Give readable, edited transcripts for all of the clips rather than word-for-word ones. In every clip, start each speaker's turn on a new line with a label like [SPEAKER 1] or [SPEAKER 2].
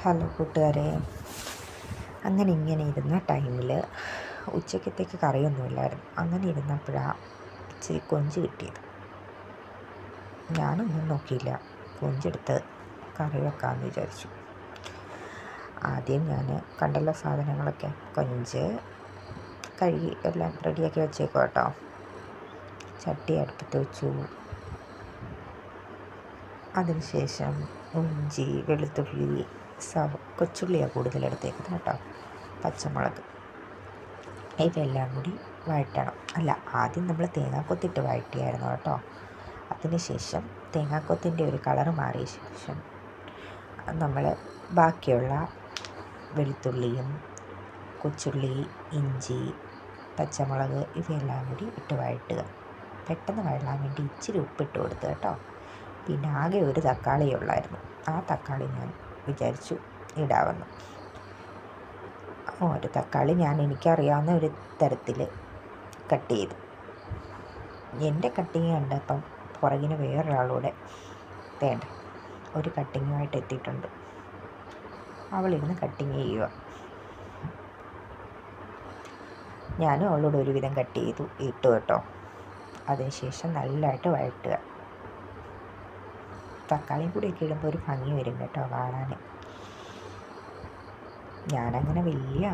[SPEAKER 1] Hello കൂട്ടുകാരെ. അങ്ങനെ ഇങ്ങനെ ഇരുന്ന ടൈമിൽ ഉച്ചക്കത്തേക്ക് കറിയൊന്നുമില്ലായിരുന്നു. അങ്ങനെ ഇരുന്നപ്പോഴാണ് ഇച്ചിരി കൊഞ്ച് കിട്ടിയത്. ഞാനൊന്നും നോക്കിയില്ല, കൊഞ്ചെടുത്ത് കറി വെക്കാമെന്ന് വിചാരിച്ചു. ആദ്യം ഞാൻ കണ്ടല്ലോ സാധനങ്ങളൊക്കെ, കൊഞ്ച് കഴുകി എല്ലാം റെഡിയാക്കി വെച്ചേക്കും കേട്ടോ. ചട്ടി അടുപ്പത്ത് വെച്ചു. അതിനുശേഷം ഇഞ്ചി, വെളുത്തുള്ളി, കൊച്ചുള്ളിയാണ് കൂടുതലെടുത്തേക്കുന്നത് കേട്ടോ, പച്ചമുളക്, ഇവയെല്ലാം കൂടി വഴറ്റണം. ആദ്യം നമ്മൾ തേങ്ങാക്കൊത്തിട്ട് വഴറ്റിയായിരുന്നു കേട്ടോ. അതിനുശേഷം തേങ്ങാക്കൊത്തിൻ്റെ ഒരു കളറ് മാറിയ ശേഷം നമ്മൾ ബാക്കിയുള്ള വെളുത്തുള്ളിയും കൊച്ചുള്ളി, ഇഞ്ചി, പച്ചമുളക് ഇവയെല്ലാം കൂടി ഇട്ട് വഴറ്റുക. പെട്ടെന്ന് വഴലാൻ വേണ്ടി ഇച്ചിരി ഉപ്പിട്ട് കൊടുത്ത് കേട്ടോ. പിന്നെ ആകെ ഒരു തക്കാളി ഉള്ളായിരുന്നു. ആ തക്കാളി ഞാൻ വിചാരിച്ചു ഇടാമെന്ന്. ഒരു തക്കാളി ഞാൻ എനിക്കറിയാവുന്ന ഒരു തരത്തിൽ കട്ട് ചെയ്തു. എൻ്റെ കട്ടിങ് കണ്ടപ്പം പുറകിന് വേറൊരാളൂടെ വേണ്ട ഒരു കട്ടിങ്ങുമായിട്ട് എത്തിയിട്ടുണ്ട്. അവളിരുന്ന് കട്ടിങ് ചെയ്യുക. ഞാനും അവളോട് ഒരുവിധം കട്ട് ചെയ്തു ഇട്ടു കേട്ടോ. അതിനുശേഷം നല്ലതായിട്ട് വഴറ്റുക. തക്കാളിയും കൂടിയൊക്കെ ഇടുമ്പോൾ ഒരു ഭംഗി വരും കേട്ടോ കാണാൻ. ഞാനങ്ങനെ വലിയ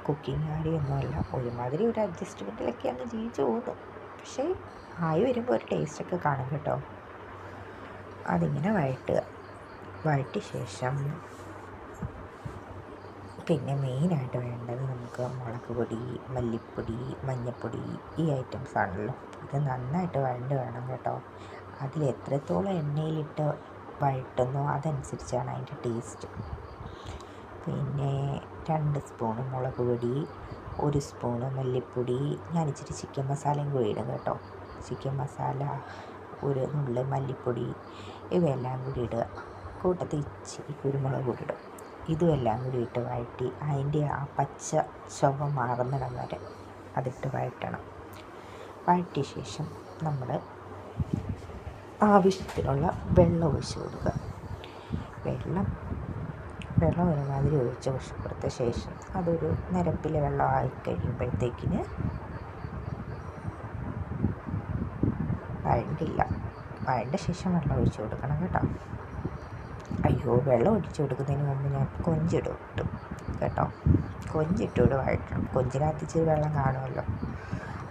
[SPEAKER 1] കുക്കിംഗ് കാര്യമൊന്നുമല്ല, ഒരുമാതിരി ഒരു അഡ്ജസ്റ്റ്മെൻറ്റിലൊക്കെ അങ്ങ് ജീവിച്ചു പോകുന്നു. പക്ഷേ ആയി വരുമ്പോൾ ഒരു ടേസ്റ്റൊക്കെ കാണും കേട്ടോ. അതിങ്ങനെ വഴറ്റുക. വഴറ്റിയ ശേഷം പിന്നെ മെയിനായിട്ട് വേണ്ടത് നമുക്ക് മുളക് പൊടി, മല്ലിപ്പൊടി, മഞ്ഞൾപ്പൊടി, ഈ ഐറ്റംസ് ആണല്ലോ. ഇത് നന്നായിട്ട് വഴണ്ട് വേണം കേട്ടോ. അതിൽ എത്രത്തോളം എണ്ണയിലിട്ട് വഴറ്റുന്നോ അതനുസരിച്ചാണ് അതിൻ്റെ ടേസ്റ്റ്. പിന്നെ 2 സ്പൂണ് മുളക് പൊടി, 1 സ്പൂണ് മല്ലിപ്പൊടി, ഞാൻ ഇച്ചിരി ചിക്കൻ മസാലയും കൂടി ഇടും കേട്ടോ. ചിക്കൻ മസാല, ഒരു നുള്ള് മല്ലിപ്പൊടി, ഇവയെല്ലാം കൂടി ഇടുക. കൂട്ടത്തിൽ ഇച്ചിരി കുരുമുളക് കൂടി ഇടും. ഇതുമെല്ലാം കൂടി ഇട്ട് വഴറ്റി അതിൻ്റെ ആ പച്ച ചുവ മാറുന്നിടം വരെ അതിട്ട് വഴറ്റണം. വഴറ്റിയ ശേഷം നമ്മൾ ആവശ്യത്തിനുള്ള വെള്ളം ഒഴിച്ച് കൊടുക്കുക. വെള്ളം ഒരുമാതിരി ഒഴിച്ച് കൊടുത്ത ശേഷം അതൊരു നിരപ്പിലെ വെള്ളമായി കഴിയുമ്പോഴത്തേക്കിന് വഴണ്ട ശേഷം വെള്ളം ഒഴിച്ച് കൊടുക്കണം കേട്ടോ. വെള്ളം ഒഴിച്ച് കൊടുക്കുന്നതിന് മുമ്പ് ഞാൻ കൊഞ്ചിട്ടു കേട്ടോ. കൊഞ്ചിട്ടോട് വഴറ്റണം. കൊഞ്ചിനകത്ത് ഇച്ചിരി വെള്ളം കാണുമല്ലോ,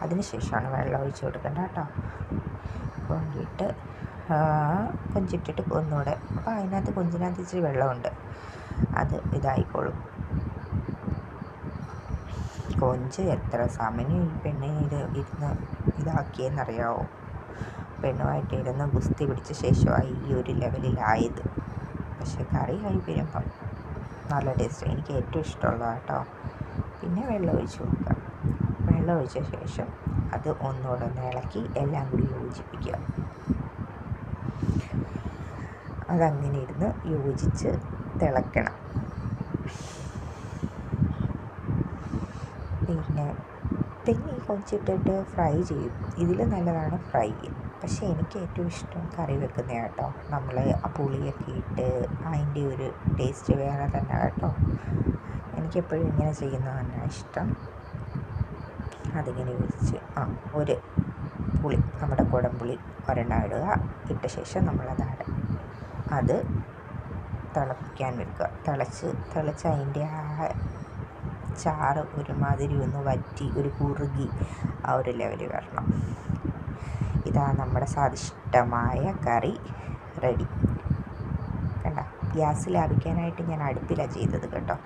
[SPEAKER 1] അതിന് ശേഷമാണ് വെള്ളം ഒഴിച്ച് കൊടുക്കേണ്ടത് കേട്ടോ. കൊഞ്ചിട്ടിട്ട് ഒന്നുകൂടെ, അപ്പോൾ അതിനകത്ത് കൊഞ്ചിനകത്ത് ഇച്ചിരി വെള്ളമുണ്ട്, അത് ഇതായിക്കോളും. കൊഞ്ച് എത്ര സമയം ഈ പെണ്ണിന് ഇരുന്ന് ഇതാക്കിയെന്നറിയാവോ. പെണ്ണുമായിട്ട് ഇരുന്ന് ഗുസ്തി പിടിച്ച ശേഷമായി ഈ ഒരു ലെവലിലായത്. പക്ഷെ കറി ആയി വരുമ്പം നല്ല ടേസ്റ്റ്, എനിക്ക് ഏറ്റവും ഇഷ്ടമുള്ളത് കേട്ടോ. പിന്നെ വെള്ളം ഒഴിച്ച് കൊടുക്കുക. വെള്ളം ഒഴിച്ച ശേഷം അത് ഒന്നുകൂടെ ഒന്ന് ഇളക്കി എല്ലാം കൂടി യോജിപ്പിക്കുക. അതങ്ങനെ ഇരുന്ന് യോജിച്ച് തിളയ്ക്കണം. പിന്നെ ഈ കൊഞ്ചിട്ടിട്ട് ഫ്രൈ ചെയ്യും. ഇതിൽ നല്ലതാണ് ഫ്രൈ, പക്ഷേ എനിക്ക് ഏറ്റവും ഇഷ്ടം കറി വെക്കുന്ന കേട്ടോ. നമ്മൾ ആ പുളിയൊക്കെ ഇട്ട് അതിൻ്റെ ഒരു ടേസ്റ്റ് വേറെ തന്നെ കേട്ടോ. എനിക്കെപ്പോഴും ഇങ്ങനെ ചെയ്യുന്നത് തന്നെ ഇഷ്ടം. അതിങ്ങനെ വെച്ച് ഒരു പുളി, നമ്മുടെ കുടംപുളി ഒരെണ്ണം ഇടുക. ഇട്ട ശേഷം അത് തിളപ്പിക്കാൻ വെക്കുക. തിളച്ച് അതിൻ്റെ ആ ചാറ് ഒരുമാതിരി ഒന്ന് വറ്റി ഒരു കുറുകി ആ ഒരു ലെവലിൽ വരണം. ഇതാ നമ്മുടെ സ്വാദിഷ്ടമായ കറി റെഡി. കണ്ട, ഗ്യാസ് ലാഭിക്കാനായിട്ട് ഞാൻ അടുപ്പിലാണ് ചെയ്തത് കേട്ടോ.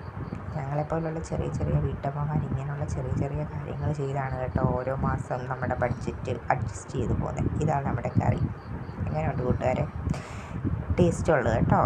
[SPEAKER 1] ഞങ്ങളെപ്പോലുള്ള ചെറിയ ചെറിയ വീട്ടമ്മമാർ ഇങ്ങനെയുള്ള ചെറിയ ചെറിയ കാര്യങ്ങൾ ചെയ്താണ് കേട്ടോ ഓരോ മാസം നമ്മുടെ ബഡ്ജറ്റ് അഡ്ജസ്റ്റ് ചെയ്ത് പോകുന്നത്. ഇതാണ് നമ്മുടെ കറി. എങ്ങനെയുണ്ട് കൂട്ടുകാരെ? ടേസ്റ്റ് ഉള്ളത് കേട്ടോ.